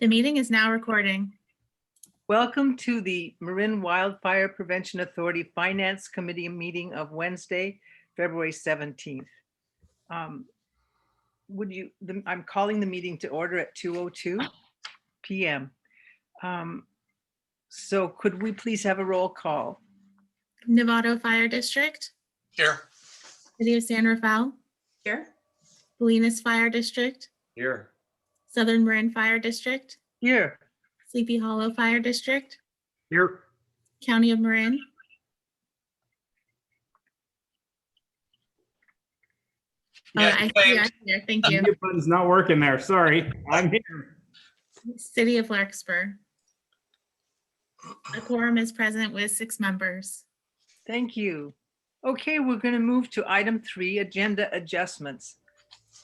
The meeting is now recording. Welcome to the Marin Wildfire Prevention Authority Finance Committee meeting of Wednesday, February 17th. I'm calling the meeting to order at 2:02 p.m. So could we please have a roll call? Novato Fire District, Here. City of San Rafael, Here. Salinas Fire District, Here. Southern Marin Fire District, Here. Sleepy Hollow Fire District, Here. County of Marin, Yeah, I see us here. Thank you. Mute button's not working there. Sorry, I'm here. City of Larkspur. A quorum is present with 6 members. Thank you. Okay, we're going to move to item 3, agenda adjustments.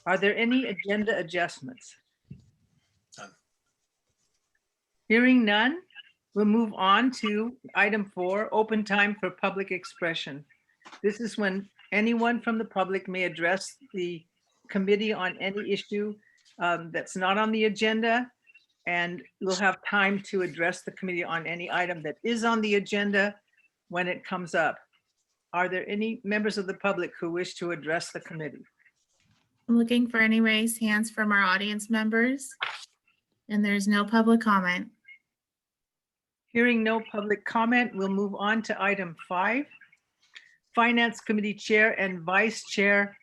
Are there any agenda adjustments? None. Hearing none, we'll move on to item 4, open time for public expression. This is when anyone from the public may address the committee on any issue that's not on the agenda, and we'll have time to address the committee on any item that is on the agenda when it comes up. Are there any members of the public who wish to address the committee? I'm looking for any raised hands from our audience members, and there's no public comment. Hearing no public comment, we'll move on to item 5, Finance Committee Chair and Vice Chair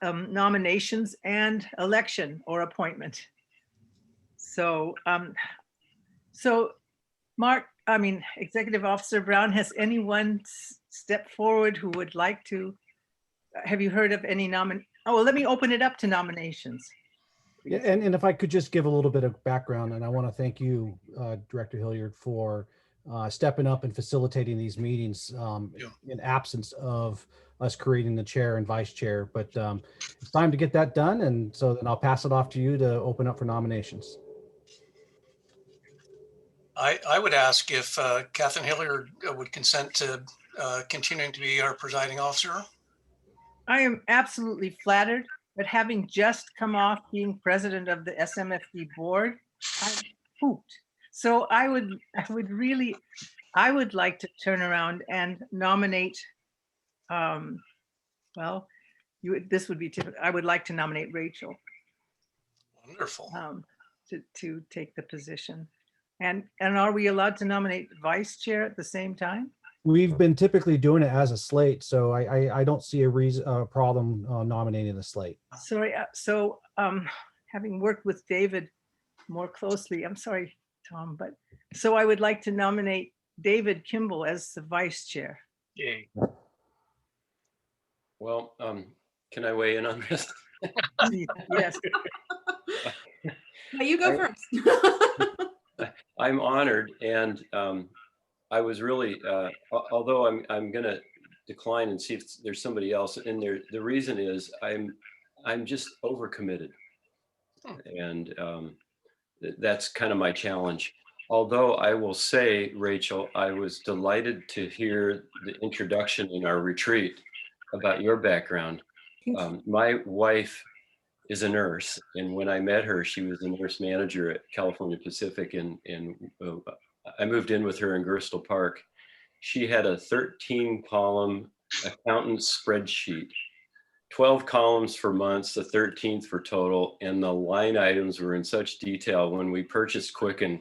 nominations and election or appointment. So, Executive Officer Brown, has anyone stepped forward who would like to? Have you heard of any Oh, well, let me open it up to nominations. Yeah, and if I could just give a little bit of background, and I want to thank you, Director Hilliard, for stepping up and facilitating these meetings in absence of us creating the chair and vice chair. But it's time to get that done, and so then I'll pass it off to you to open up for nominations. I would ask if Catherine Hilliard would consent to continuing to be our presiding officer. I am absolutely flattered, but having just come off being president of the SMFD board, I'm pooped. So I would like to turn around and nominate, this would be typical. I would like to nominate Rachel. Wonderful. To take the position. And are we allowed to nominate vice chair at the same time? We've been typically doing it as a slate, so I don't see a problem nominating the slate. Sorry. So having worked with David more closely, I'm sorry, Tom, but so I would like to nominate David Kimball as the vice chair. Yay. Well, can I weigh in on this? Yes. You go first. I'm honored, and I was really, although I'm going to decline and see if there's somebody else in there. The reason is I'm just overcommitted, and that's kind of my challenge. Although I will say, Rachel, I was delighted to hear the introduction in our retreat about your background. My wife is a nurse, and when I met her, she was a nurse manager at California Pacific, and I moved in with her in Gerstle Park. She had a 13-column accountant spreadsheet, 12 columns for months, the 13th for total, and the line items were in such detail. When we purchased Quicken,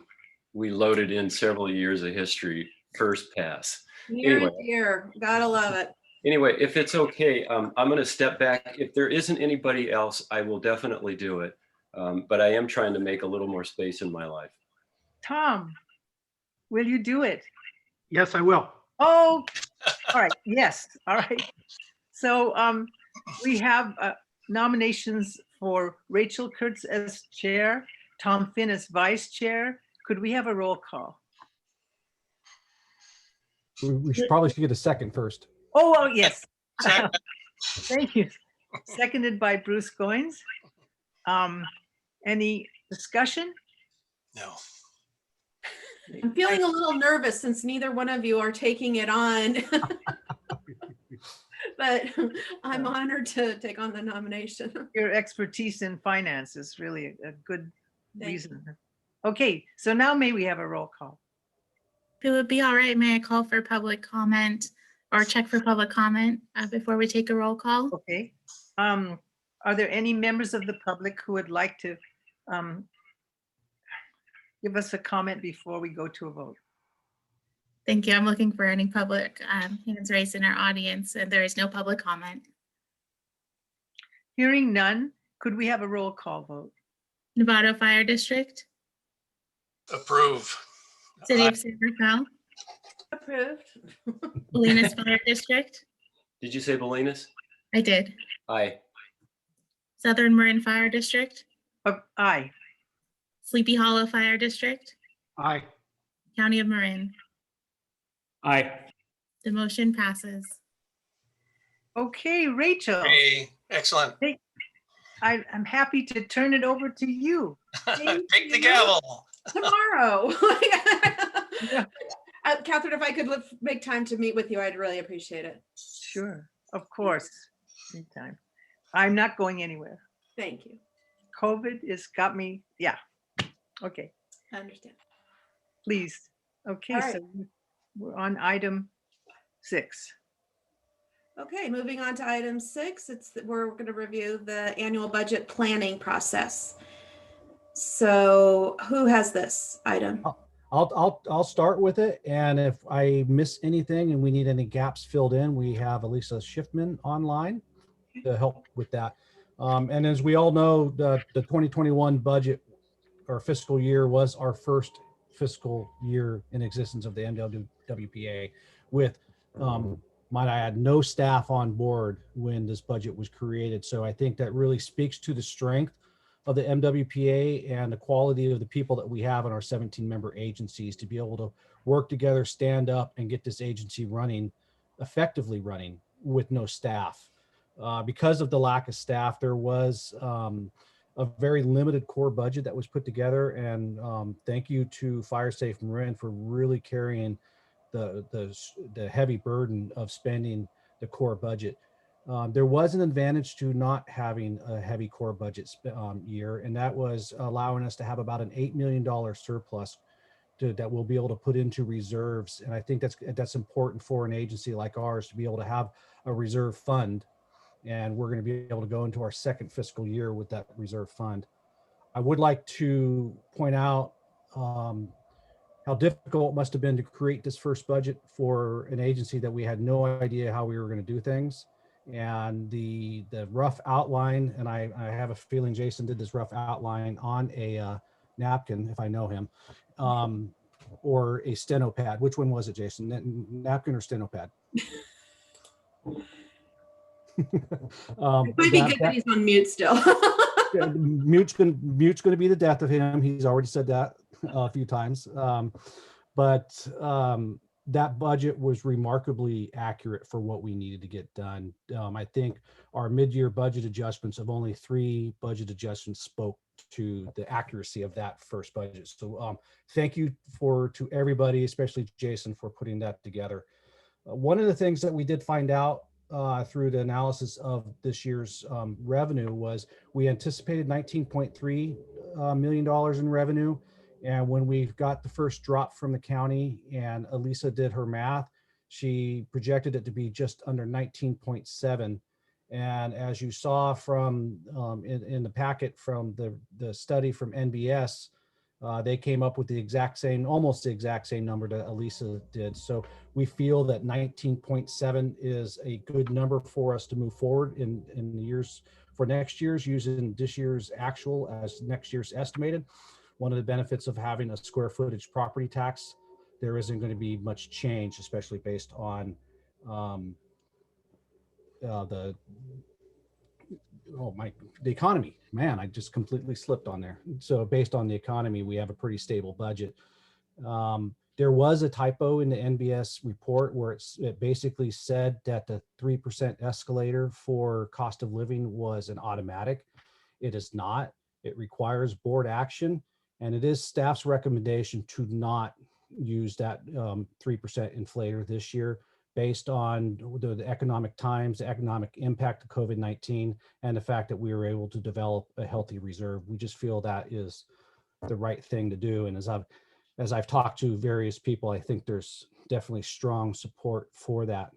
we loaded in several years of history, first pass. Year to year, gotta love it. Anyway, if it's okay, I'm going to step back. If there isn't anybody else, I will definitely do it. But I am trying to make a little more space in my life. Tom, will you do it? Yes, I will. Oh, all right. Yes. All right. So we have nominations for Rachel Kurtz as chair, Tom Finn as vice chair. Could we have a roll call? We should probably get a second first. Oh, well, yes. Thank you. Seconded by Bruce Goins. Any discussion? No. I'm feeling a little nervous since neither one of you are taking it on. But I'm honored to take on the nomination. Your expertise in finance is really a good Thank reason. Okay, so now may we have a roll call? If it would be all right, may I call for public comment or check for public comment before we take a roll call? Okay. Are there any members of the public who would like to give us a comment before we go to a vote? Thank you. I'm looking for any public hands raised in our audience, and there is no public comment. Hearing none, could we have a roll call vote? Novato Fire District, Approve. City of San Rafael, Approved. Bolinas Fire District. Did you say Bolinas? I did. Aye. Southern Marin Fire District, Aye. Sleepy Hollow Fire District, Aye. County of Marin. Aye. The motion passes. Okay, Rachel, Hey, excellent. I'm happy to turn it over to you. Take the gavel. Tomorrow. Yeah. Catherine, if I could make time to meet with you, I'd really appreciate it. Sure, of course. Anytime. I'm not going anywhere. Thank you. COVID has got me, yeah. Okay, I understand. please. Okay, All right. so we're on item 6. Okay, moving on to item 6, we're going to review the annual budget planning process. So who has this item? I'll start with it, and if I miss anything and we need any gaps filled in, we have Elisa Schiffman online to help with that. And as we all know, the 2021 budget or fiscal year was our first fiscal year in existence of the MWPA with, might I add, no staff on board when this budget was created. So I think that really speaks to the strength of the MWPA and the quality of the people that we have in our 17-member agencies to be able to work together, stand up, and get this agency running, effectively running with no staff. Because of the lack of staff, there was a very limited core budget that was put together. And thank you to Fire Safe Marin for really carrying the heavy burden of spending the core budget. There was an advantage to not having a heavy core budget year, and that was allowing us to have about an $8 million surplus that we'll be able to put into reserves. And I think that's important for an agency like ours to be able to have a reserve fund. And we're going to be able to go into our second fiscal year with that reserve fund. I would like to point out how difficult it must have been to create this first budget for an agency that we had no idea how we were going to do things. And the rough outline, and I have a feeling Jason did this rough outline on a napkin, if I know him, or a steno pad. Which one was it, Jason? Napkin or steno pad? It might be good that he's on mute still. mute's going to be the death of him. He's already said that a few times. But that budget was remarkably accurate for what we needed to get done. I think our mid-year budget adjustments of only 3 budget adjustments spoke to the accuracy of that first budget. So thank you to everybody, especially Jason, for putting that together. One of the things that we did find out through the analysis of this year's revenue was we anticipated $19.3 million in revenue. And when we got the first drop from the county and Elisa did her math, she projected it to be just under 19.7. And as you saw from in the packet from the study from NBS, they came up with the exact same, almost the exact same number that Elisa did. So we feel that 19.7 is a good number for us to move forward in the years for next year's, using this year's actual as next year's estimated. One of the benefits of having a square footage property tax, there isn't going to be much change, especially based on the economy. Man, I just completely slipped on there. So based on the economy, we have a pretty stable budget. There was a typo in the NBS report where it basically said that the 3% escalator for cost of living was an automatic. It is not. It requires board action. And it is staff's recommendation to not use that 3% inflator this year based on the economic times, the economic impact of COVID-19, and the fact that we were able to develop a healthy reserve. We just feel that is the right thing to do. And as I've talked to various people, I think there's definitely strong support for that.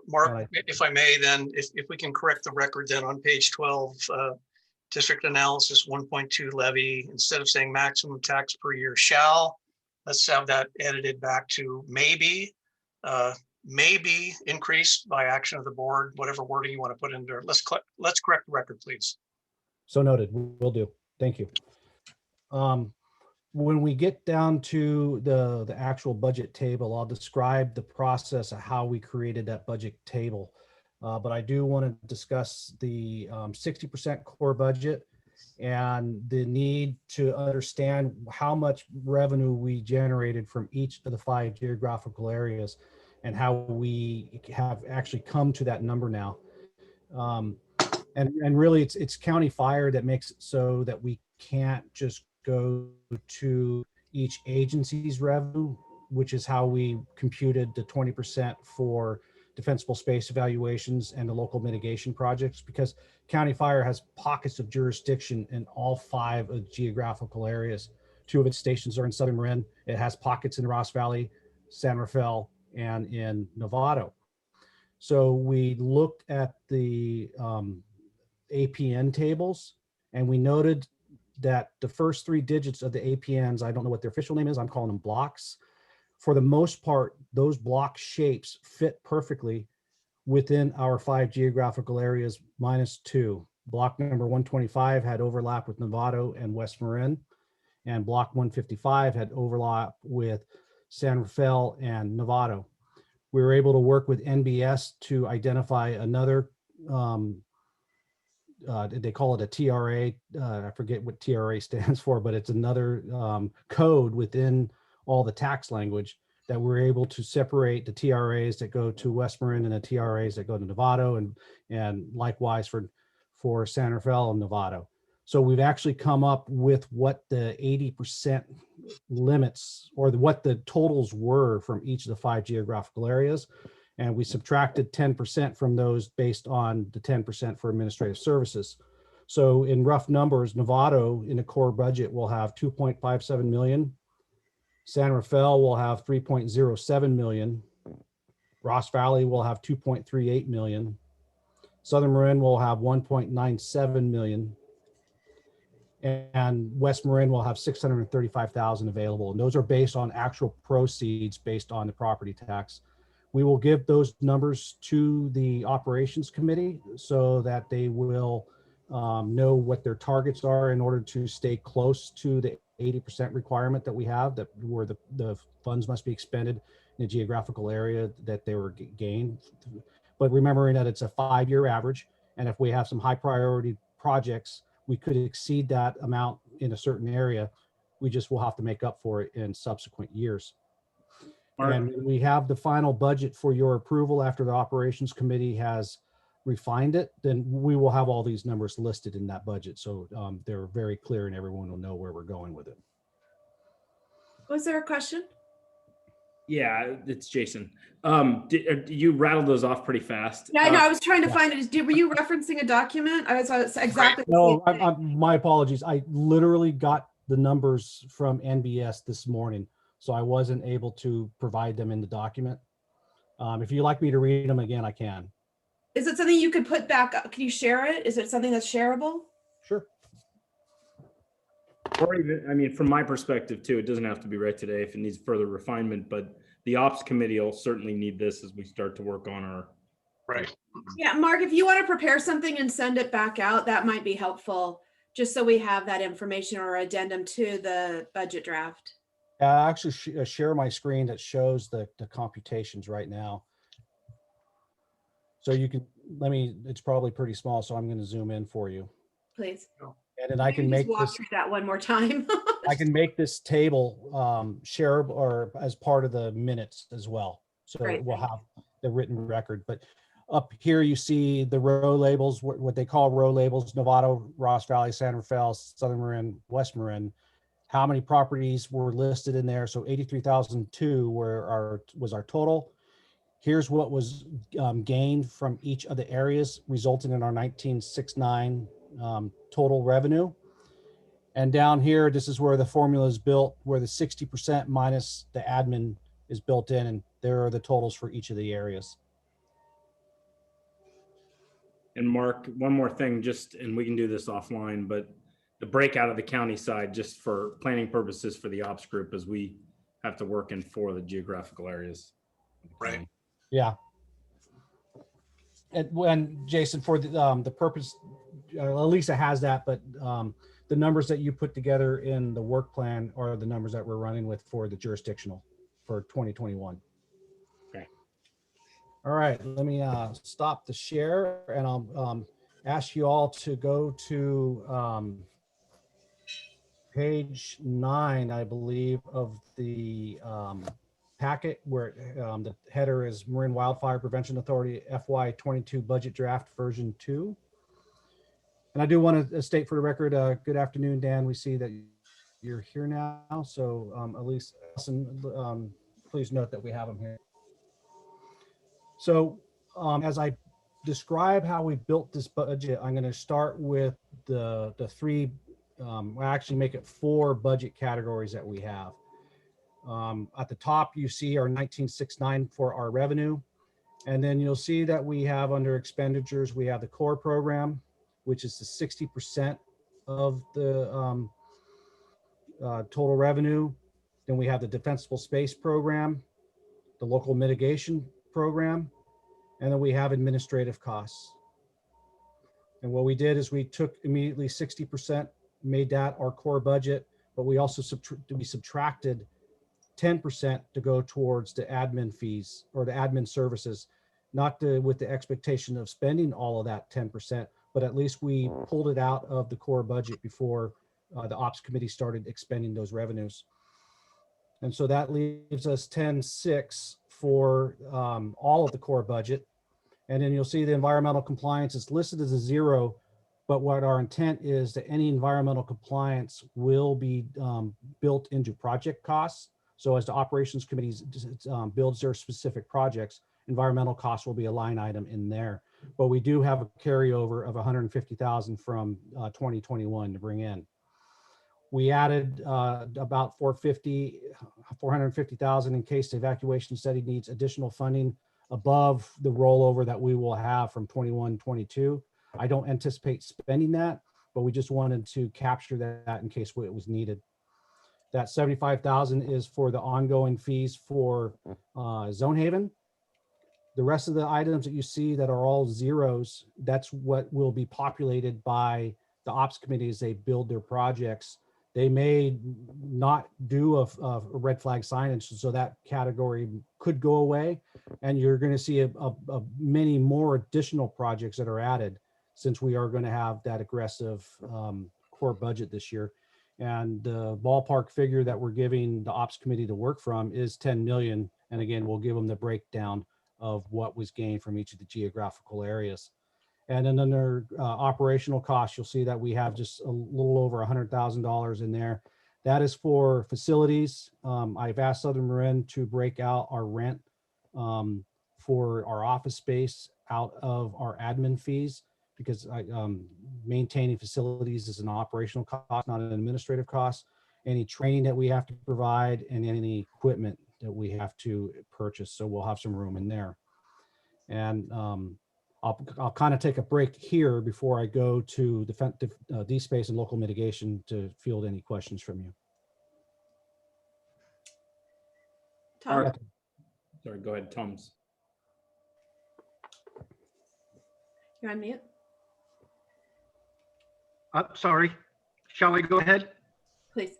Mark, And if I may, then if we can correct the record then on page 12, district analysis 1.2 levy, instead of saying maximum tax per year shall, let's have that edited back to maybe, maybe increased by action of the board, whatever wording you want to put in there. Let's correct the record, please. So noted, will do. Thank you. When we get down to the actual budget table, I'll describe the process of how we created that budget table. But I do want to discuss the 60% core budget and the need to understand how much revenue we generated from each of the 5 geographical areas and how we have actually come to that number now. And really it's county fire that makes it so that we can't just go to each agency's revenue, which is how we computed the 20% for defensible space evaluations and the local mitigation projects, because county fire has pockets of jurisdiction in all 5 of the geographical areas. 2 of its stations are in Southern Marin. It has pockets in Ross Valley, San Rafael, and in Novato. So we looked at the APN tables, and we noted that the first 3 digits of the APNs, I don't know what their official name is, I'm calling them blocks. For the most part, those block shapes fit perfectly within our 5 geographical areas -2. Block number 125 had overlap with Novato and West Marin, and block 155 had overlap with San Rafael and Novato. We were able to work with NBS to identify another they call it a TRA. I forget what TRA stands for, but it's another code within all the tax language that we're able to separate the TRAs that go to West Marin and the TRAs that go to Novato, and likewise for San Rafael and Novato. So we've actually come up with what the 80% limits or what the totals were from each of the 5 geographical areas. And we subtracted 10% from those based on the 10% for administrative services. So in rough numbers, Novato in the core budget will have 2.57 million. San Rafael will have 3.07 million. Ross Valley will have 2.38 million. Southern Marin will have 1.97 million. And West Marin will have 635,000 available. And those are based on actual proceeds based on the property tax. We will give those numbers to the operations committee so that they will know what their targets are in order to stay close to the 80% requirement that we have, that where the funds must be expended in a geographical area that they were gained. But remembering that it's a 5-year average, and if we have some high priority projects, we could exceed that amount in a certain area. We just will have to make up for it in subsequent years. And when we have the final budget for your approval after the operations committee has refined it, then we will have all these numbers listed in that budget. So they're very clear and everyone will know where we're going with it. Was there a question? Yeah, it's Jason. You rattled those off pretty fast. Yeah, I know. I was trying to find it. Were you referencing a document? I was exactly. No, my apologies. I literally got the numbers from NBS this morning, so I wasn't able to provide them in the document. If you'd like me to read them again, I can. Is it something you could put back up? Can you share it? Is it something that's shareable? Sure. Or even, I mean, from my perspective too, it doesn't have to be right today if it needs further refinement, but the ops committee will certainly need this as we start to work on our. Right. Yeah, Mark, if you want to prepare something and send it back out, that might be helpful, just so we have that information or addendum to the budget draft. I actually share my screen that shows the computations right now. So you can, it's probably pretty small, so I'm going to zoom in for you. Please. And then I can Maybe make just walk this, through that one more time. I can make this table shareable or as part of the minutes as well. So Great. we'll have the written record. But up here you see the row labels, what they call row labels: Novato, Ross Valley, San Rafael, Southern Marin, West Marin. How many properties were listed in there? So 83,002 was our total. Here's what was gained from each of the areas, resulting in our 1969 total revenue. And down here, this is where the formula is built, where the 60% minus the admin is built in, and there are the totals for each of the areas. And Mark, one more thing, just, and we can do this offline, but the breakout of the county side, just for planning purposes for the ops group, as we have to work in 4 of the geographical areas. Right. Yeah. And when Jason, for the purpose, Elisa has that, but the numbers that you put together in the work plan are the numbers that we're running with for the jurisdictional for 2021. Okay. All right, let me stop the share, and I'll ask you all to go to page 9, I believe, of the packet, where the header is Marin Wildfire Prevention Authority FY22 Budget Draft Version 2. And I do want to state for the record, good afternoon, Dan. We see that you're here now. So Elise, please note that we have them here. So as I describe how we built this budget, I'm going to start with the 3, I actually make it 4 budget categories that we have. At the top, you see our 1969 for our revenue. And then you'll see that we have under expenditures, we have the core program, which is the 60% of the total revenue. Then we have the defensible space program, the local mitigation program, and then we have administrative costs. And what we did is we took immediately 60%, made that our core budget, but we also subtracted 10% to go towards the admin fees or the admin services, not with the expectation of spending all of that 10%, but at least we pulled it out of the core budget before the ops committee started expending those revenues. And so that leaves us 10.6 for all of the core budget. And then you'll see the environmental compliance is listed as a 0, but what our intent is that any environmental compliance will be built into project costs. So as the operations committees builds their specific projects, environmental costs will be a line item in there. But we do have a carryover of 150,000 from 2021 to bring in. We added about 450,000 in case the evacuation study needs additional funding above the rollover that we will have from 21-22. I don't anticipate spending that, but we just wanted to capture that in case it was needed. That 75,000 is for the ongoing fees for Zone Haven. The rest of the items that you see that are all zeros, that's what will be populated by the ops committee as they build their projects. They may not do a red flag signage, so that category could go away. And you're going to see a many more additional projects that are added since we are going to have that aggressive core budget this year. And the ballpark figure that we're giving the ops committee to work from is 10 million. And again, we'll give them the breakdown of what was gained from each of the geographical areas. And then under operational costs, you'll see that we have just a little over $100,000 in there. That is for facilities. I've asked Southern Marin to break out our rent for our office space out of our admin fees, because maintaining facilities is an operational cost, not an administrative cost. Any training that we have to provide and any equipment that we have to purchase. So we'll have some room in there. And I'll kind of take a break here before I go to D-Space and local mitigation to field any questions from you. Tom? Sorry, go ahead, Tom's. You're on mute. Sorry, shall I go ahead? Please.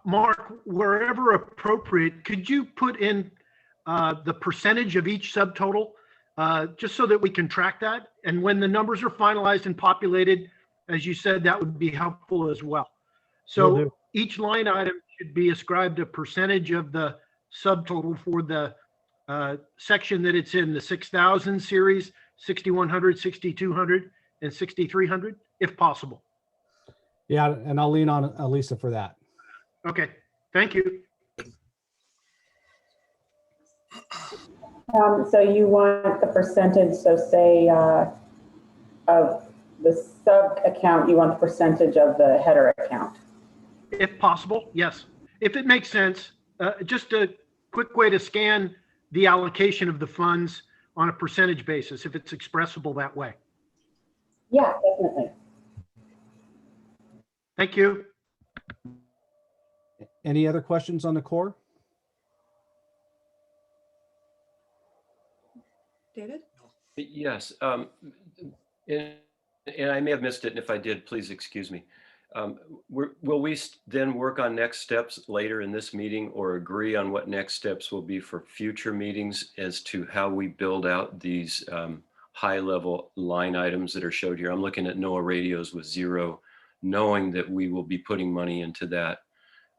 Mark, wherever appropriate, could you put in the percentage of each subtotal, just so that we can track that? And when the numbers are finalized and populated, as you said, that would be helpful as well. So each line item should be ascribed a percentage of the subtotal for the section that it's in, the 6,000 series, 6,100, 6,200, and 6,300, if possible. Yeah, and I'll lean on Elisa for that. Okay, thank you. So you want the percentage, so say of the sub account, you want the percentage of the header account. if possible, yes. If it makes sense, just a quick way to scan the allocation of the funds on a percentage basis, if it's expressible that way. Yeah, definitely. Thank you. Any other questions on the core? David? Yes, and, and I may have missed it, and if I did, please excuse me. Will we then work on next steps later in this meeting, or agree on what next steps will be for future meetings as to how we build out these high-level line items that are showed here? I'm looking at NOAA radios with 0, knowing that we will be putting money into that.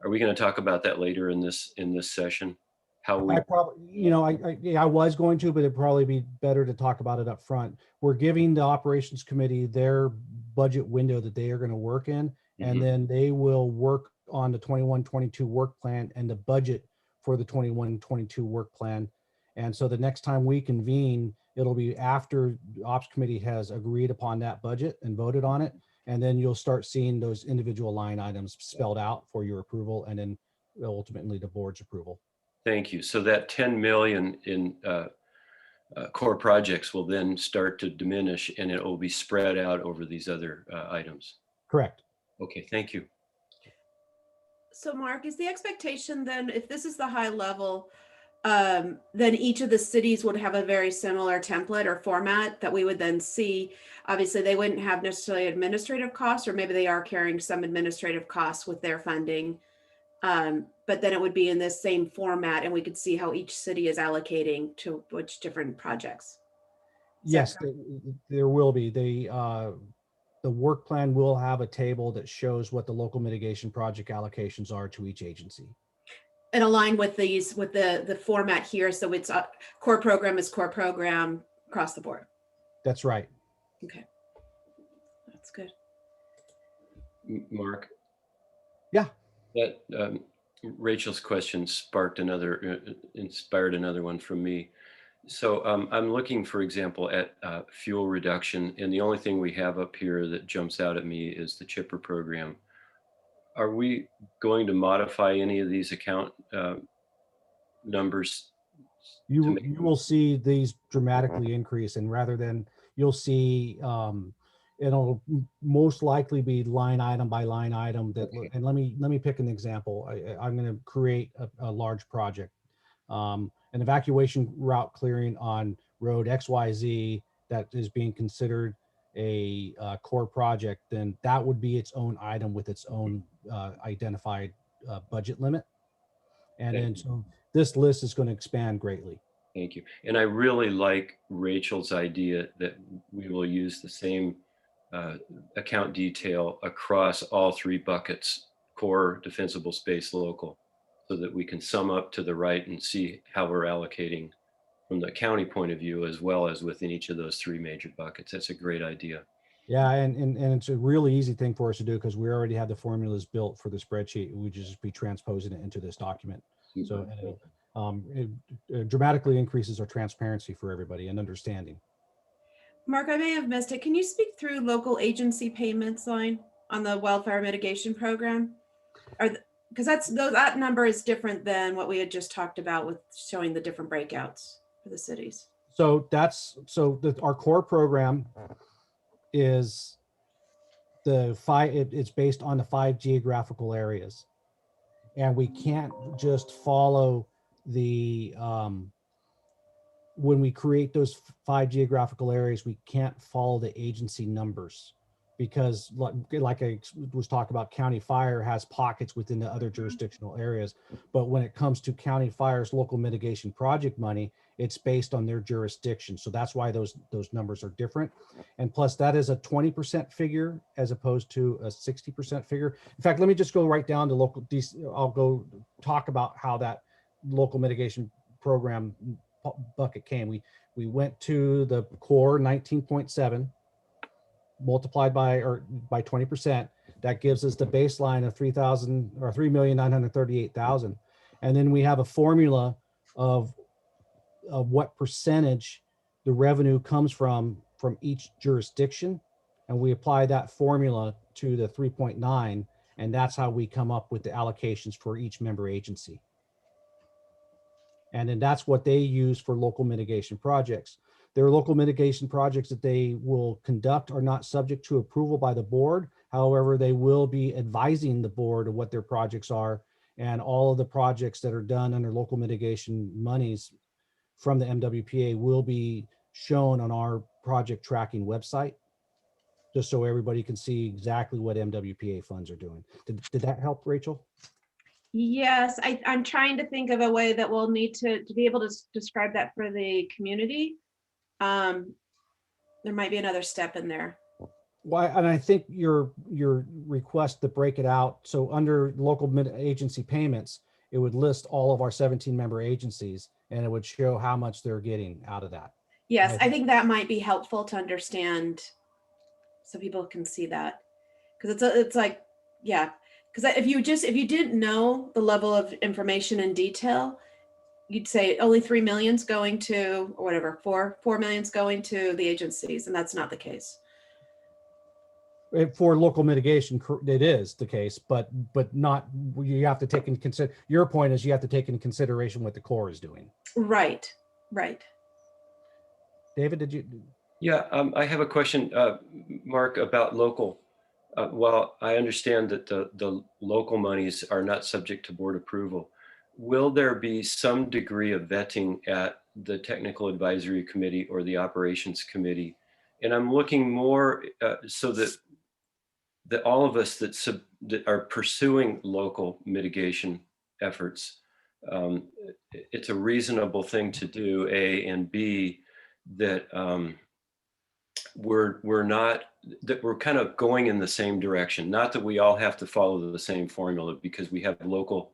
Are we going to talk about that later in this session? How we I probably, I was going to, but it'd probably be better to talk about it up front. We're giving the operations committee their budget window that they are going to work in, and then they will work on the 21-22 work plan and the budget for the 21-22 work plan. And so the next time we convene, it'll be after the ops committee has agreed upon that budget and voted on it. And then you'll start seeing those individual line items spelled out for your approval, and then ultimately the board's approval. Thank you. So that 10 million in core projects will then start to diminish, and it will be spread out over these other items. Correct. Okay, thank you. So Mark, is the expectation then, if this is the high level, then each of the cities would have a very similar template or format that we would then see? Obviously, they wouldn't have necessarily administrative costs, or maybe they are carrying some administrative costs with their funding. But then it would be in this same format, and we could see how each city is allocating to which different projects. Yes, there will be. The work plan will have a table that shows what the local mitigation project allocations are to each agency. And align with these, with the format here. So it's core program is core program across the board. That's right. Okay. That's good. Mark? Yeah. That Rachel's question inspired another one from me. So I'm looking, for example, at fuel reduction, and the only thing we have up here that jumps out at me is the chipper program. Are we going to modify any of these account numbers? You will see these dramatically increase, and rather than, you'll see it'll most likely be line item by line item. And let me pick an example. I'm going to create a large project, an evacuation route clearing on road XYZ that is being considered a core project. Then that would be its own item with its own identified budget limit. And then so this list is going to expand greatly. Thank you. And I really like Rachel's idea that we will use the same account detail across all 3 buckets: core, defensible space, local, so that we can sum up to the right and see how we're allocating from the county point of view, as well as within each of those 3 major buckets. That's a great idea. Yeah, and it's a really easy thing for us to do because we already have the formulas built for the spreadsheet. We just be transposing it into this document. So it dramatically increases our transparency for everybody and understanding. Mark, I may have missed it. Can you speak through local agency payments line on the wildfire mitigation program? Because that number is different than what we had just talked about with showing the different breakouts for the cities. So our core program is it's based on the 5 geographical areas, and we can't just follow the when we create those 5 geographical areas, we can't follow the agency numbers, because like I was talking about, county fire has pockets within the other jurisdictional areas. But when it comes to county fire's local mitigation project money, it's based on their jurisdiction. So that's why those numbers are different. And plus that is a 20% figure as opposed to a 60% figure. In fact, let me just go right down to local. I'll go talk about how that local mitigation program bucket came. We went to the core 19.7 multiplied by 20%. That gives us the baseline of 3,000 or 3,938,000. And then we have a formula of what percentage the revenue comes from each jurisdiction. And we apply that formula to the 3.9. And that's how we come up with the allocations for each member agency. And then that's what they use for local mitigation projects. Their local mitigation projects that they will conduct are not subject to approval by the board. However, they will be advising the board of what their projects are, and all of the projects that are done under local mitigation monies from the MWPA will be shown on our project tracking website, just so everybody can see exactly what MWPA funds are doing. Did that help, Rachel? Yes, I'm trying to think of a way that we'll need to be able to describe that for the community. There might be another step in there. Why, and I think your request to break it out, so under local agency payments, it would list all of our 17 member agencies, and it would show how much they're getting out of that. Yes, I think that might be helpful to understand so people can see that. Because it's like, yeah, because if you didn't know the level of information in detail, you'd say only 3 million's going to, or whatever, 4 million's going to the agencies, and that's not the case. For local mitigation, it is the case, but not, you have to take into consider, your point is you have to take into consideration what the Corps is doing. Right, right. David, did you? Yeah, I have a question, Mark, about local. Well, I understand that the local monies are not subject to board approval. Will there be some degree of vetting at the technical advisory committee or the operations committee? And I'm looking more so that all of us that are pursuing local mitigation efforts, it's a reasonable thing to do, A, and B, that we're not, that we're kind of going in the same direction. Not that we all have to follow the same formula, because we have local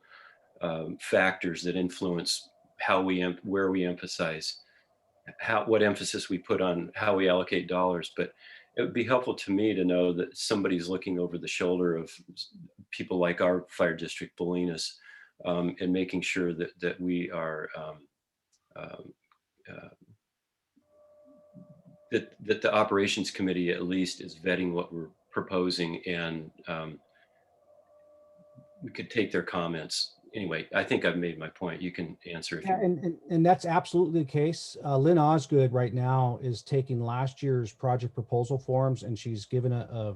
factors that influence how where we emphasize, what emphasis we put on how we allocate dollars. But it would be helpful to me to know that somebody's looking over the shoulder of people like our fire district, Bolinas, and making sure that we are that the operations committee at least is vetting what we're proposing, and we could take their comments. Anyway, I think I've made my point. You can answer if you want. And that's absolutely the case. Lynn Osgood right now is taking last year's project proposal forms, and she's given a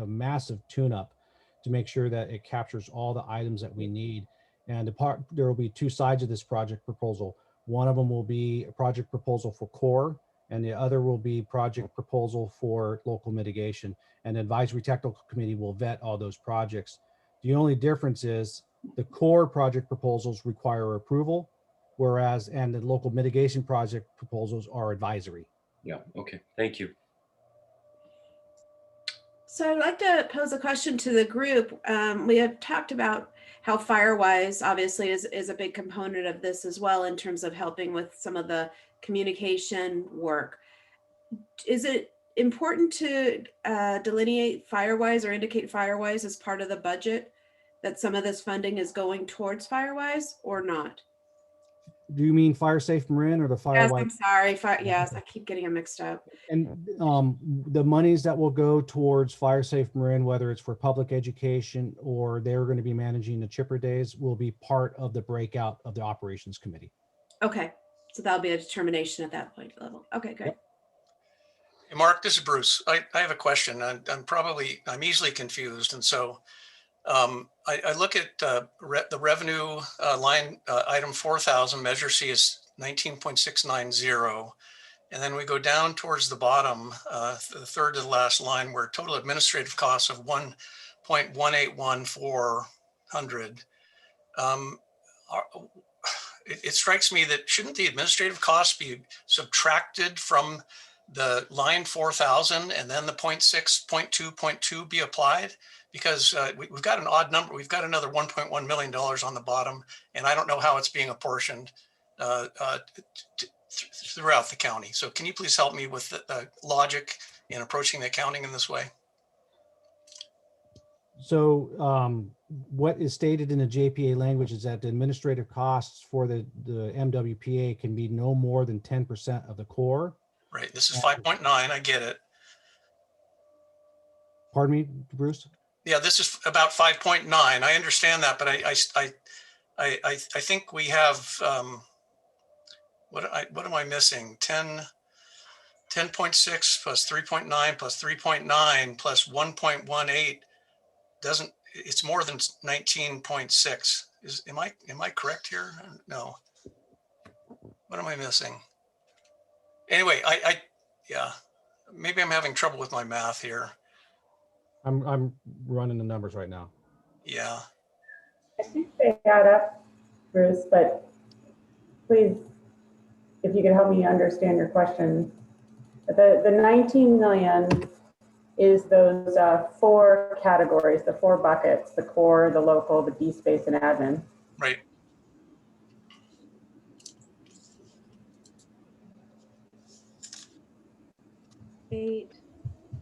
massive tune-up to make sure that it captures all the items that we need. And there will be two sides of this project proposal. One of them will be a project proposal for core, and the other will be project proposal for local mitigation. And the advisory technical committee will vet all those projects. The only difference is the core project proposals require approval, whereas and the local mitigation project proposals are advisory. Yeah, okay, thank you. So I'd like to pose a question to the group. We have talked about how FireWise obviously is a big component of this as well in terms of helping with some of the communication work. Is it important to delineate FireWise or indicate FireWise as part of the budget, that some of this funding is going towards FireWise or not? Do you mean Fire Safe Marin or the Yes, FireWise? I'm sorry. Yes, I keep getting them mixed up. And the monies that will go towards Fire Safe Marin, whether it's for public education or they're going to be managing the chipper days, will be part of the breakout of the operations committee. Okay, so that'll be a determination at that point level. Okay, good. Yep. Hey, Mark, this is Bruce. I have a question. I'm easily confused. And so I look at the revenue line item 4,000, measure C is 19.690. And then we go down towards the bottom, the third to the last line, where total administrative costs of 1.181400. It strikes me that shouldn't the administrative costs be subtracted from the line 4,000 and then the 0.6, 0.2, 0.2 be applied? Because we've got an odd number. We've got another $1.1 million on the bottom, and I don't know how it's being apportioned throughout the county. So can you please help me with the logic in approaching the accounting in this way? So what is stated in the JPA language is that the administrative costs for the MWPA can be no more than 10% of the core. Right. This is 5.9. I get it. Pardon me, Bruce? Yeah, this is about 5.9. I understand that, but I think we have, what am I missing? 10.6 plus 3.9 plus 3.9 plus 1.18 doesn't, it's more than 19.6. Am I correct here? No. What am I missing? Anyway, yeah, maybe I'm having trouble with my math here. I'm running the numbers right now. Yeah. I think they add up, Bruce, but please, if you could help me understand your question. The 19 million is those 4 categories, the 4 buckets, the core, the local, the D-space, and admin. Right. Eight,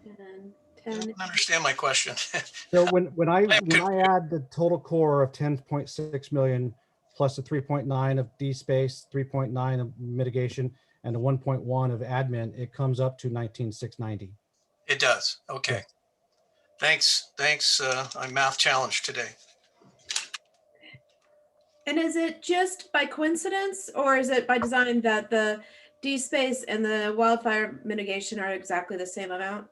10, I 10. don't understand my question. So when I add the total core of 10.6 million plus the 3.9 of D space, 3.9 of mitigation, and the 1.1 of admin, it comes up to 19,690. It does. Okay. Thanks. I'm math challenged today. And is it just by coincidence, or is it by design that the D-space and the wildfire mitigation are exactly the same amount?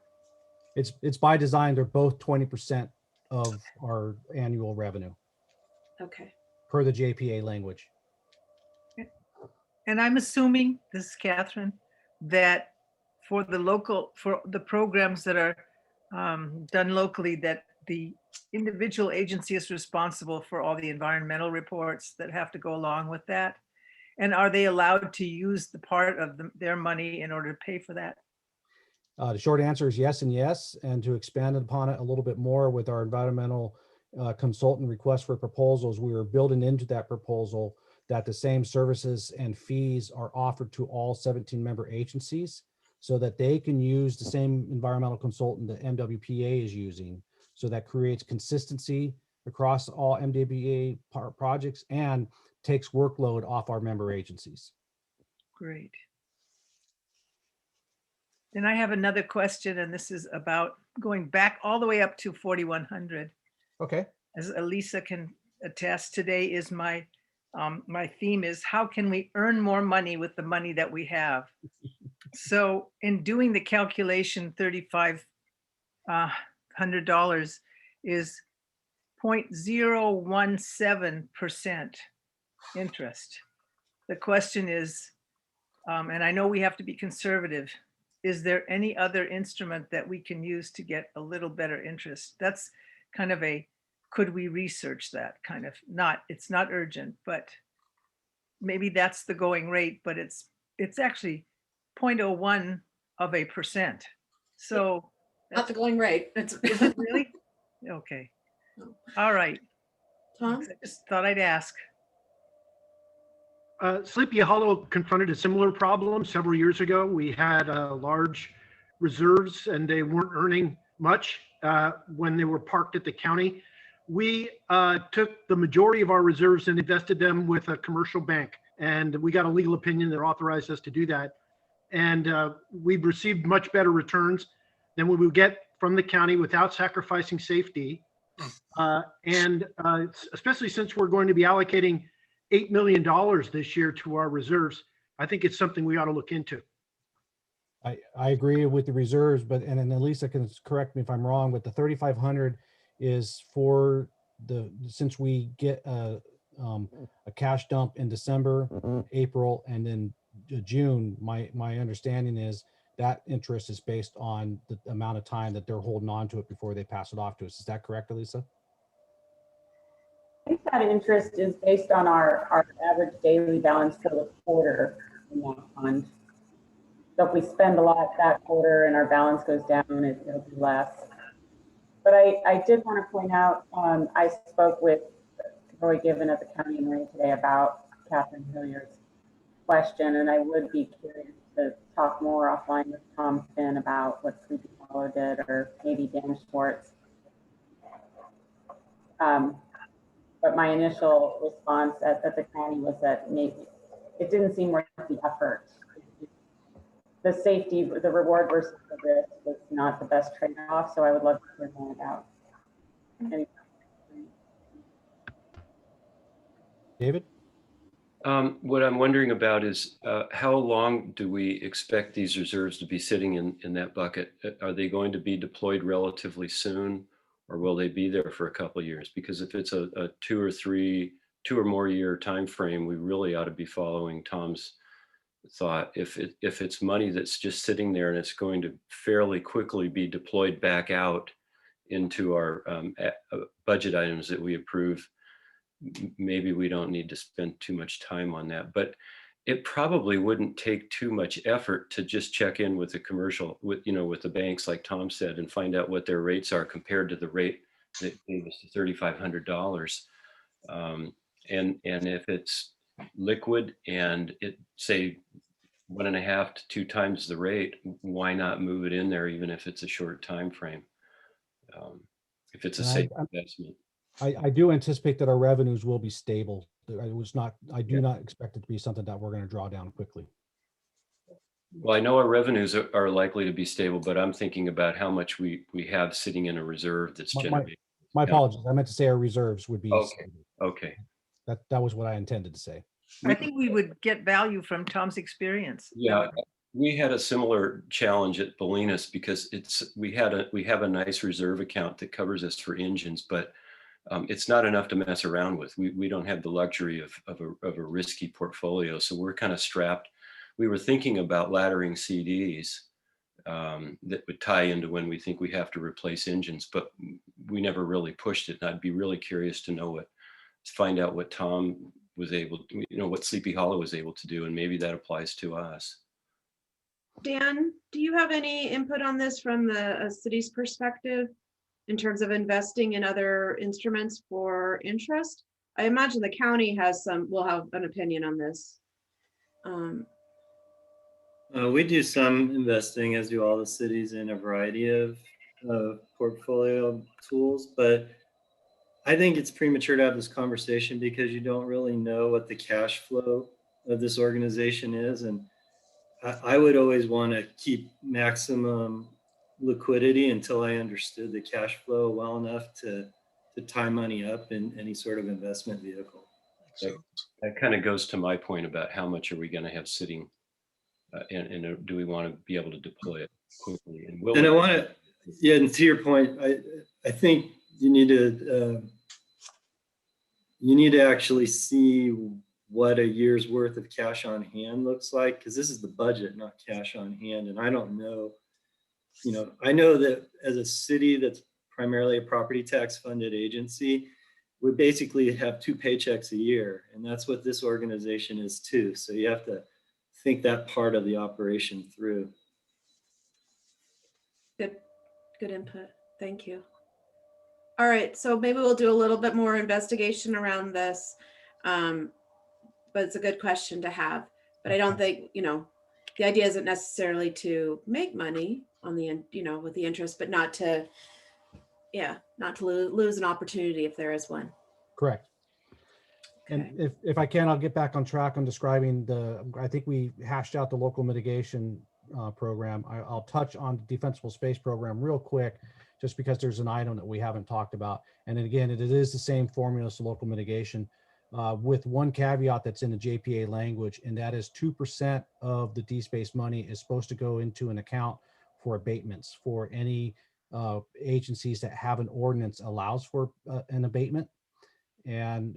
It's by design. They're both 20% of our annual revenue Okay. per the JPA language. And I'm assuming, this is Catherine, that for the programs that are done locally, that the individual agency is responsible for all the environmental reports that have to go along with that. And are they allowed to use the part of their money in order to pay for that? The short answer is yes and yes. And to expand upon it a little bit more with our environmental consultant request for proposals, we are building into that proposal that the same services and fees are offered to all 17 member agencies so that they can use the same environmental consultant that MWPA is using. So that creates consistency across all MWPA projects and takes workload off our member agencies. Great. Then I have another question, and this is about going back all the way up to 4,100. Okay. As Elisa can attest, today is my theme is how can we earn more money with the money that we have? So in doing the calculation, $3,500 is 0.017% interest. The question is, and I know we have to be conservative, is there any other instrument that we can use to get a little better interest? That's kind of a, could we research that kind of, it's not urgent, but maybe that's the going rate, but it's actually 0.01%. So Not the going rate. is it really? Okay. No. All right. Tom? I just thought I'd ask. Sleepy Hollow confronted a similar problem several years ago. We had large reserves and they weren't earning much when they were parked at the county. We took the majority of our reserves and invested them with a commercial bank. And we got a legal opinion that authorized us to do that. And we've received much better returns than we would get from the county without sacrificing safety. Especially since we're going to be allocating $8 million this year to our reserves, I think it's something we ought to look into. I agree with the reserves, but, and then Lisa can correct me if I'm wrong, but the 3,500 is for since we get a cash dump in December, April, and then June, my understanding is that interest is based on the amount of time that they're holding on to it before they pass it off to us. Is that correct, Elisa? I think that interest is based on our average daily balance for the quarter in that fund. So if we spend a lot that quarter and our balance goes down, it'll be less. But I did want to point out, I spoke with Roy Given at the county and Ray today about Catherine Hilliard's question, and I would be curious to talk more offline with Tom Finn about what Sleepy Hollow did, or maybe Dan Schwartz. But my initial response at the county was that maybe it didn't seem worth the effort. The safety, the reward versus the risk was not the best trade-off. So I would love to hear more about David? What I'm wondering about is how long do we expect these reserves to be sitting in that bucket? Are they going to be deployed relatively soon, or will they be there for a couple of years? Because if it's a 2 or more year time frame, we really ought to be following Tom's thought. If it's money that's just sitting there and it's going to fairly quickly be deployed back out into our budget items that we approve, maybe we don't need to spend too much time on that. But it probably wouldn't take too much effort to just check in with the commercial, with the banks, like Tom said, and find out what their rates are compared to the rate that gave us the $3,500. And if it's liquid and it, say, 1.5 to 2 times the rate, why not move it in there, even if it's a short time frame? If it's a safe investment. I do anticipate that our revenues will be stable. I do not expect it to be something that we're going to draw down quickly. Well, I know our revenues are likely to be stable, but I'm thinking about how much we have sitting in a reserve that's generating. My apologies. I meant to say our reserves would be Okay. stable. Okay. That was what I intended to say. I think we would get value from Tom's experience. Yeah, we had a similar challenge at Bolinas because we have a nice reserve account that covers us for engines, but it's not enough to mess around with. We don't have the luxury of a risky portfolio, so we're kind of strapped. We were thinking about laddering CDs that would tie into when we think we have to replace engines, but we never really pushed it. And I'd be really curious to find out what Tom was able to, what Sleepy Hollow was able to do, and maybe that applies to us. Dan, do you have any input on this from the city's perspective in terms of investing in other instruments for interest? I imagine the county will have an opinion on this. We do some investing, as do all the cities, in a variety of portfolio tools, but I think it's premature to have this conversation because you don't really know what the cash flow of this organization is. And I would always want to keep maximum liquidity until I understood the cash flow well enough to tie money up in any sort of investment vehicle. That kind of goes to my point about how much are we going to have sitting, and do we want to be able to deploy it quickly? And I want to, yeah, and to your point, I think you need to actually see what a year's worth of cash on hand looks like, because this is the budget, not cash on hand. And I don't know, I know that as a city that's primarily a property tax funded agency, we basically have 2 paychecks a year, and that's what this organization is too. So you have to think that part of the operation through. Good input. Thank you. All right, so maybe we'll do a little bit more investigation around this, but it's a good question to have. But I don't think, the idea isn't necessarily to make money on the, with the interest, but not to lose an opportunity if there is one. Correct. Okay. And if I can, I'll get back on track on describing I think we hashed out the local mitigation program. I'll touch on the defensible space program real quick, just because there's an item that we haven't talked about. And again, it is the same formula as the local mitigation, with one caveat that's in the JPA language, and that is 2% of the D-space money is supposed to go into an account for abatements for any agencies that have an ordinance allows for an abatement. And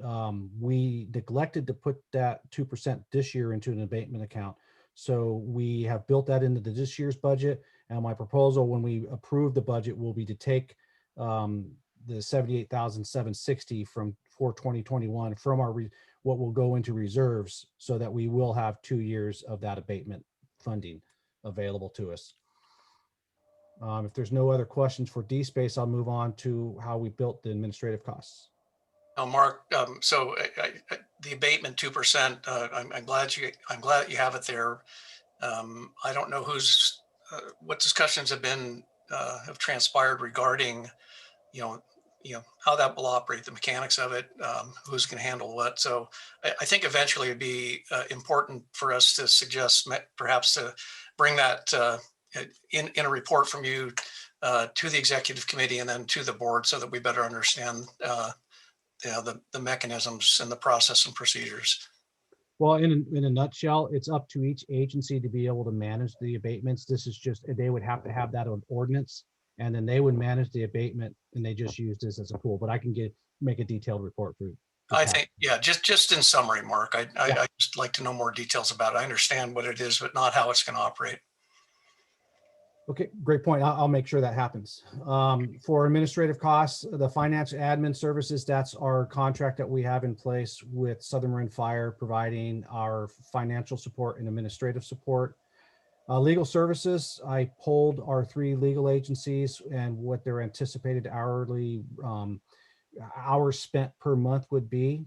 we neglected to put that 2% this year into an abatement account. So we have built that into this year's budget. And my proposal when we approve the budget will be to take the 78,760 for 2021 from what will go into reserves, so that we will have 2 years of that abatement funding available to us. If there's no other questions for D-space, I'll move on to how we built the administrative costs. Now, Mark, so the abatement 2%, I'm glad you have it there. I don't know what discussions have transpired regarding, how that will operate, the mechanics of it, who's going to handle what. So I think eventually it'd be important for us to suggest perhaps to bring that in a report from you to the executive committee and then to the board so that we better understand the mechanisms and the process and procedures. Well, in a nutshell, it's up to each agency to be able to manage the abatements. This is just, they would have to have that on ordinance, and then they would manage the abatement, and they just use this as a tool. But I can make a detailed report for you. I think, yeah, just in summary, Mark, Yeah. I just like to know more details about it. I understand what it is, but not how it's going to operate. Okay, great point. I'll make sure that happens. For administrative costs, the finance admin services, that's our contract that we have in place with Southern Marin Fire, providing our financial support and administrative support. Legal services, I polled our 3 legal agencies and what their anticipated hourly hours spent per month would be.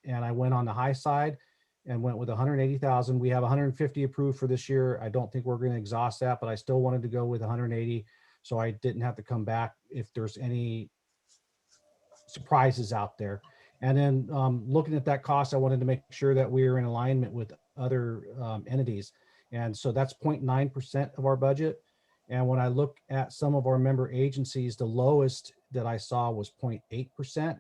And I went on the high side and went with 180,000. We have 150 approved for this year. I don't think we're going to exhaust that, but I still wanted to go with 180. So I didn't have to come back if there's any surprises out there. And then looking at that cost, I wanted to make sure that we are in alignment with other entities. And so that's 0.9% of our budget. And when I look at some of our member agencies, the lowest that I saw was 0.8%.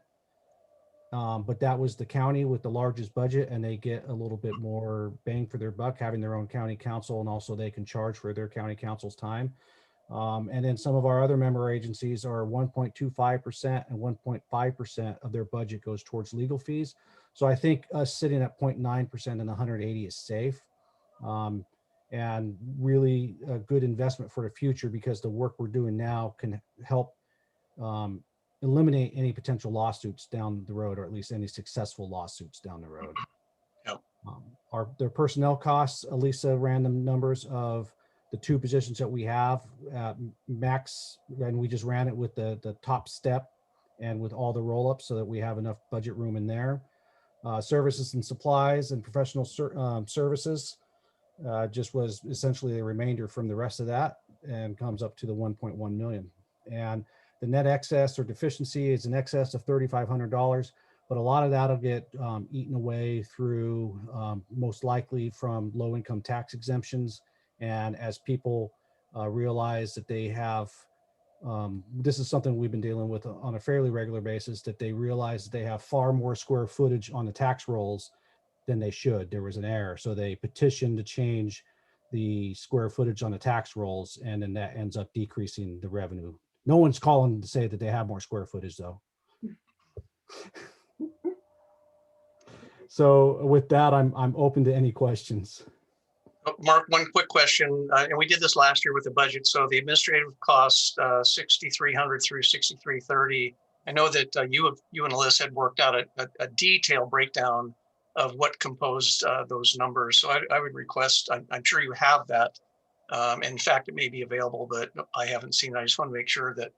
But that was the county with the largest budget, and they get a little bit more bang for their buck having their own county council, and also they can charge for their county council's time. And then some of our other member agencies are 1.25% and 1.5% of their budget goes towards legal fees. So I think us sitting at 0.9% and 180 is safe. And really a good investment for the future, because the work we're doing now can help eliminate any potential lawsuits down the road, or at least any successful lawsuits down the road. Yep. Their personnel costs, Elisa ran the numbers of the 2 positions that we have max, and we just ran it with the top step and with all the roll-ups so that we have enough budget room in there. Services and supplies and professional services just was essentially a remainder from the rest of that, and comes up to the 1.1 million. And the net excess or deficiency is in excess of $3,500, but a lot of that'll get eaten away through most likely from low income tax exemptions. And as people realize that they have, this is something we've been dealing with on a fairly regular basis, that they realize that they have far more square footage on the tax rolls than they should. There was an error. So they petitioned to change the square footage on the tax rolls, and then that ends up decreasing the revenue. No one's calling to say that they have more square footage though. So with that, I'm open to any questions. Mark, one quick question, and we did this last year with the budget. So the administrative costs, 6,300 through 6,330. I know that you and Alyssa had worked out a detailed breakdown of what composed those numbers. So I would request, I'm sure you have that. In fact, it may be available, but I haven't seen it. I just want to make sure that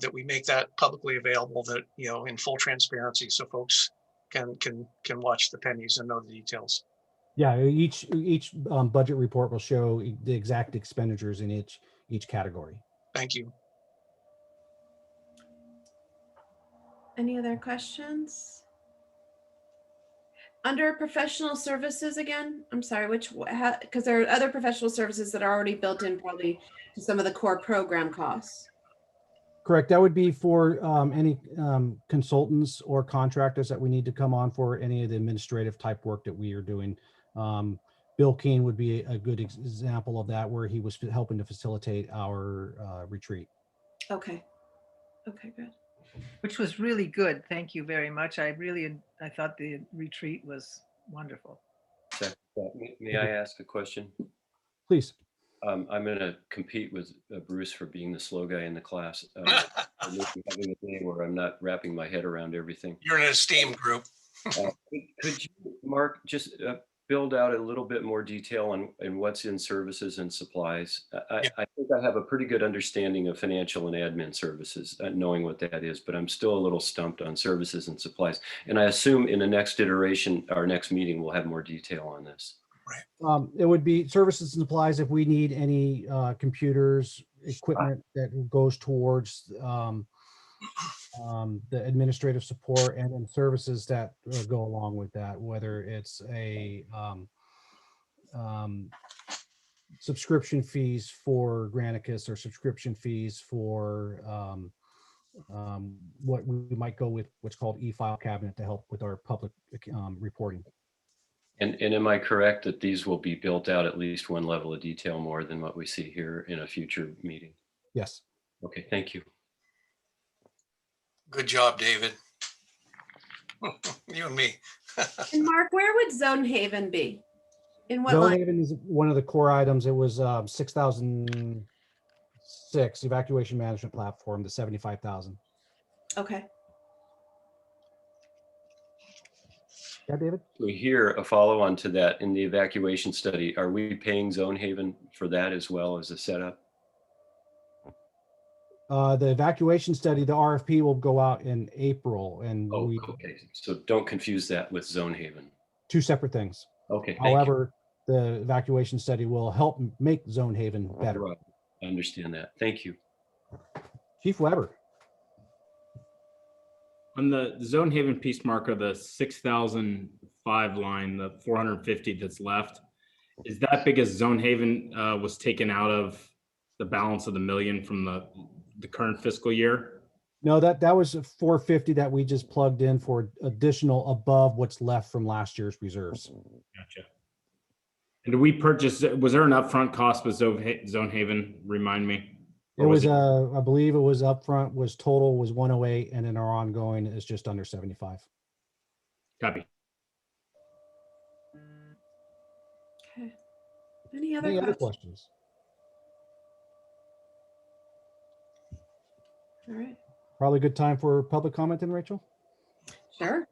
that we make that publicly available, that, you know, in full transparency, so folks can watch the pennies and know the details. Yeah, each budget report will show the exact expenditures in each category. Thank you. Any other questions? Under professional services again, I'm sorry, because there are other professional services that are already built in probably to some of the core program costs. Correct. That would be for any consultants or contractors that we need to come on for any of the administrative type work that we are doing. Bill Keene would be a good example of that, where he was helping to facilitate our retreat. Okay. Okay, good. Which was really good. Thank you very much. I thought the retreat was wonderful. May I ask a question? Please. I'm going to compete with Bruce for being the slow guy in the class. I'm having a day where I'm not wrapping my head around everything. You're in an esteemed group. Could you, Mark, just build out a little bit more detail on what's in services and supplies? I think I have a pretty good understanding of financial and admin services, knowing what that is, but I'm still a little stumped on services and supplies. And I assume in the next iteration, our next meeting, we'll have more detail on this. It would be services and supplies if we need any computers, equipment that goes towards the administrative support, and then services that go along with that, whether it's a subscription fees for Granicus or subscription fees for what we might go with what's called e-file cabinet to help with our public reporting. And am I correct that these will be built out at least one level of detail more than what we see here in a future meeting? Yes. Okay, thank you. Good job, David. You and me. And Mark, where would Zone Haven be? In what Zone line? Haven is one of the core items. It was 6,006 evacuation management platform to 75,000. Okay. Yeah, David? We hear a follow on to that in the evacuation study. Are we paying Zone Haven for that as well as a setup? The evacuation study, the RFP will go out in April, and Oh, we okay. So don't confuse that with Zone Haven. two separate things. Okay. Thank However, the evacuation study will help make Zone Haven you. better. Right. I understand that. Thank you. Chief Weber. On the Zone Haven piece, Mark, of the 6,005 line, the 450 that's left, is that because Zone Haven was taken out of the balance of the million from the current fiscal year? No, that was 450 that we just plugged in for additional above what's left from last year's reserves. Gotcha. And did we purchase, was there an upfront cost with Zone Haven? Remind me. It Or was, I believe it was upfront, was total was 108, and in our ongoing is just under 75. Copy. Okay. Any other Any other questions? questions? All right. Probably a good time for public comment then, Rachel? Sure.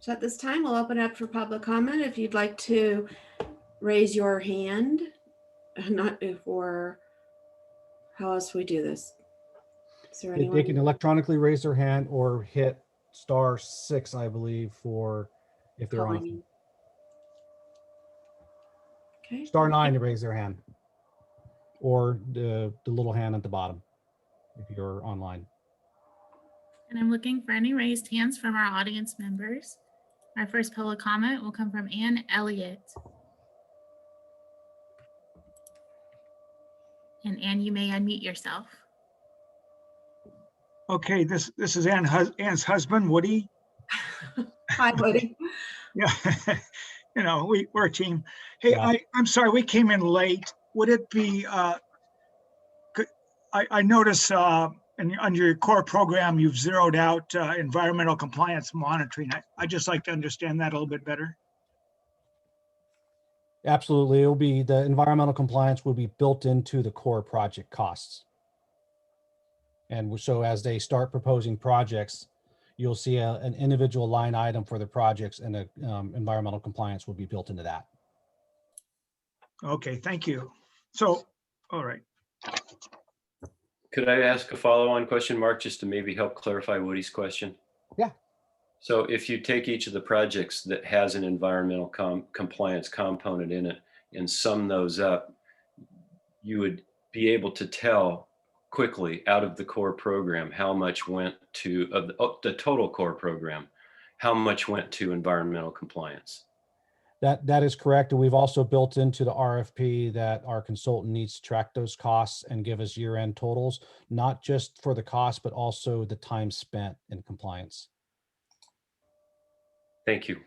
So at this time, we'll open up for public comment. If you'd like to raise your hand, not for, how else we do this? Is there They can anyone? electronically raise their hand or hit *6, I believe, for if they're on. Calling? Okay. *9 to raise their hand, or the little hand at the bottom if you're online. And I'm looking for any raised hands from our audience members. Our first public comment will come from Ann Elliott. And Ann, you may unmute yourself. Okay, this is Ann's husband, Woody. Hi, Woody. Yeah, you know, we're a team. Hey, Yeah. I'm sorry, we came in late. Would it be, I notice under your core program, you've zeroed out environmental compliance monitoring. I'd just like to understand that a little bit better. Absolutely, it'll be, the environmental compliance will be built into the core project costs. And so as they start proposing projects, you'll see an individual line item for the projects, and the environmental compliance will be built into that. Okay, thank you. So, all right. Could I ask a follow-on question, Mark, just to maybe help clarify Woody's question? Yeah. So if you take each of the projects that has an environmental compliance component in it and sum those up, you would be able to tell quickly out of the core program how much went to, the total core program, how much went to environmental compliance. That is correct. And we've also built into the RFP that our consultant needs to track those costs and give us year-end totals, not just for the cost, but also the time spent in compliance. Thank you.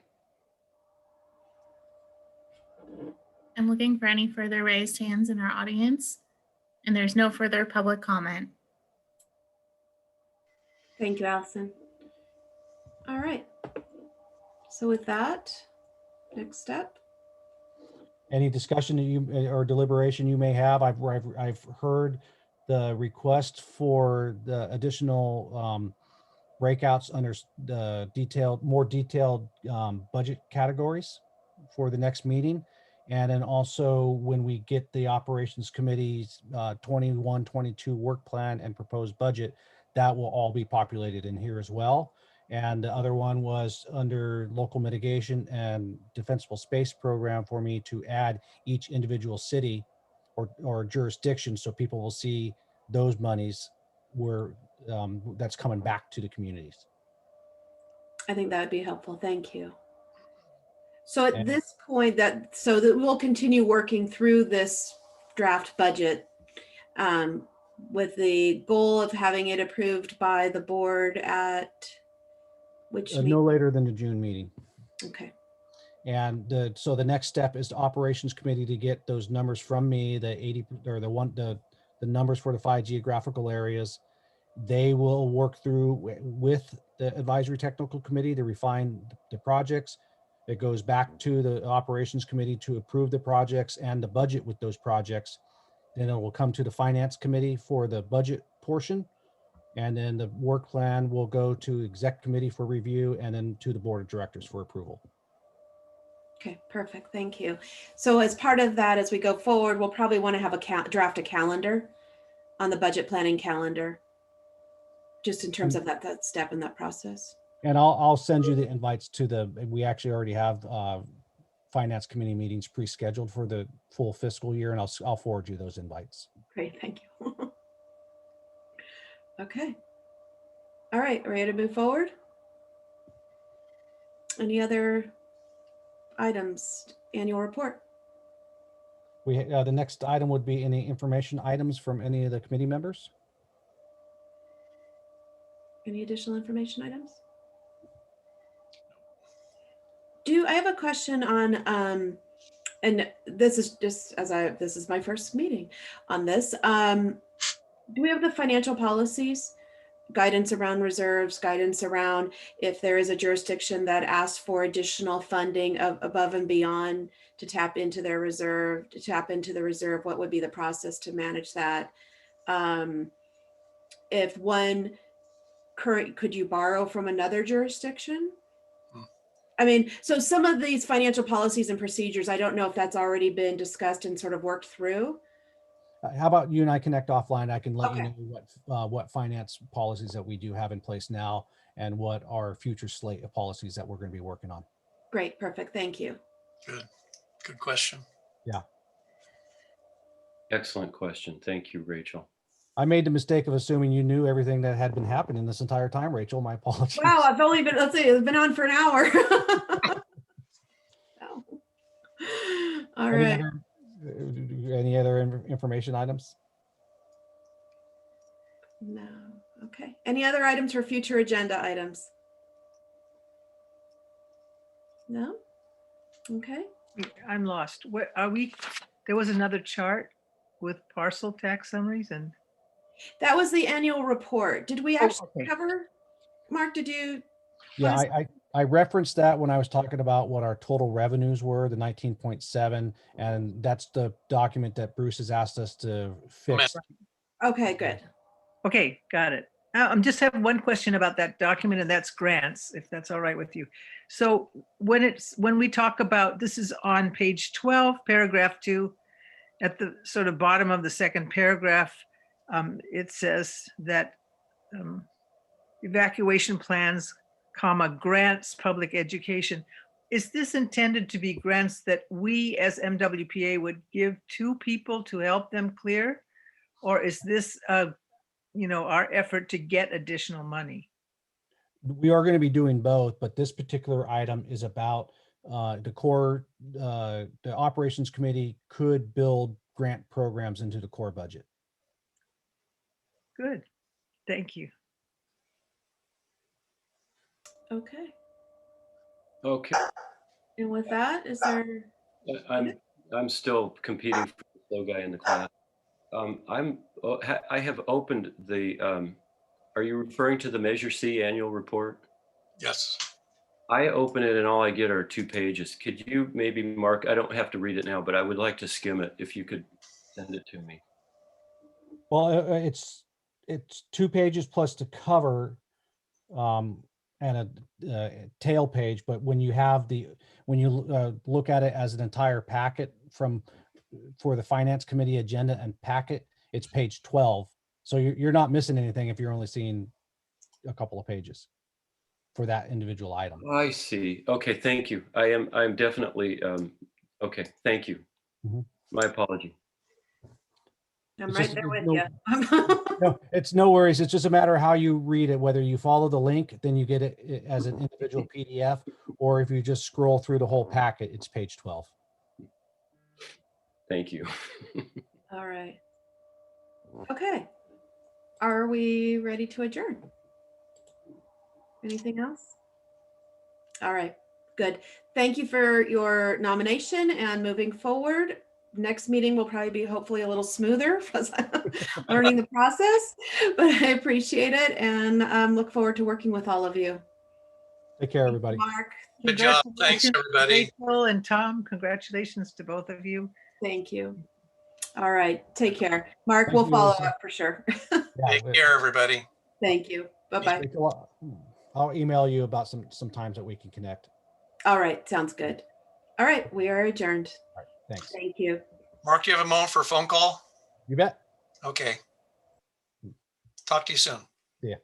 I'm looking for any further raised hands in our audience, and there's no further public comment. Thank you, Allison. All right. So with that, next step. Any discussion that you or deliberation you may have, I've heard the request for the additional breakouts under the more detailed budget categories for the next meeting. And then also when we get the operations committee's 21-22 work plan and proposed budget, that will all be populated in here as well. And the other one was under local mitigation and defensible space program for me to add each individual city or jurisdiction, so people will see those monies were that's coming back to the communities. I think that would be helpful. Thank you. So at And- this point so that we'll continue working through this draft budget with the goal of having it approved by the board at which no meeting? later than the June meeting. Okay, And so the next step is the operations committee to get those numbers from me, the 80 or the numbers for the 5 geographical areas. They will work through with the advisory technical committee to refine the projects. It goes back to the operations committee to approve the projects and the budget with those projects. Then it will come to the finance committee for the budget portion. And then the work plan will go to exec committee for review and then to the board of directors for approval. okay, perfect. Thank you. So as part of that, as we go forward, we'll probably want to have draft a calendar on the budget planning calendar, just in terms of that step in that process. And I'll send you the invites to we actually already have finance committee meetings pre-scheduled for the full fiscal year, and I'll forward you those invites. Great, thank you. Okay. All right, ready to move forward? Any other items? Annual report? The next item would be any information items from any of the committee members. Any additional information items? I have a question on, and this is just this is my first meeting on this. Do we have the financial policies, guidance around reserves, guidance around if there is a jurisdiction that asks for additional funding above and beyond to tap into their reserve, what would be the process to manage that? If one could you borrow from another jurisdiction? I mean, so some of these financial policies and procedures, I don't know if that's already been discussed and sort of worked through. How about you and I connect offline? I can let you Okay. know what finance policies that we do have in place now and what our future slate of policies that we're going to be working on. Great, perfect, thank you. Good question. Excellent question. Thank you, Rachel. I made the mistake of assuming you knew everything that had been happening this entire time, Rachel. My apologies. Wow, I've only been, let's see, it's been on for an hour. So, all right. Any other information items? No, okay. Any other items for future agenda items? No? Okay. I'm lost. What are we? There was another chart with parcel tax summaries and. That was the annual report. Did we Oh, actually okay. cover? Mark, did you? Yeah, what is- I referenced that when I was talking about what our total revenues were, the 19.7, and that's the document that Bruce has asked us to fix. Okay, good. Okay, got it. I'm just having one question about that document, and that's grants, if that's all right with you. So when we talk about, this is on page 12, paragraph 2, at the sort of bottom of the second paragraph, it says that evacuation plans, grants, public education. Is this intended to be grants that we as MWPA would give to people to help them clear? Or is this, our effort to get additional money? We are going to be doing both, but this particular item is about the operations committee could build grant programs into the core budget. Good, thank you. Okay. Okay, And with that, is there? I'm still competing for the slow guy in the class. I have opened the, are you referring to the Measure C annual report? Yes. I open it and all I get are 2 pages. Could you maybe, Mark, I don't have to read it now, but I would like to skim it if you could send it to me. Well, it's 2 pages plus the cover and a tail page. But when you look at it as an entire packet for the finance committee agenda and packet, it's page 12. So you're not missing anything if you're only seeing a couple of pages for that individual item. I see. Okay, thank you. I'm definitely, okay, thank you. Mhm. My apology. I'm It's right just- there with no- you. No, it's no worries. It's just a matter of how you read it, whether you follow the link, then you get it as an individual PDF, or if you just scroll through the whole packet, it's page 12. Thank you. All right. Okay. Are we ready to adjourn? Anything else? All right, good. Thank you for your nomination and moving forward. Next meeting will probably be hopefully a little smoother because I'm learning the process, but I appreciate it and look forward to working with all of you. Take care, everybody. Mark, Good job. Thanks, Congratulations, everybody. Rachel and Tom, congratulations to both of you. thank you. All right, take care. Mark, Thank we'll you, follow Alyssa. up for sure. Yeah, Take care, everybody. Thank you. Bye-bye. Rachel, I'll email you about some times that we can connect. All right, sounds good. All right, we are adjourned. All right, thanks. Thank you. Mark, you have a moment for a phone call? You bet. Okay. Talk to you soon. See ya.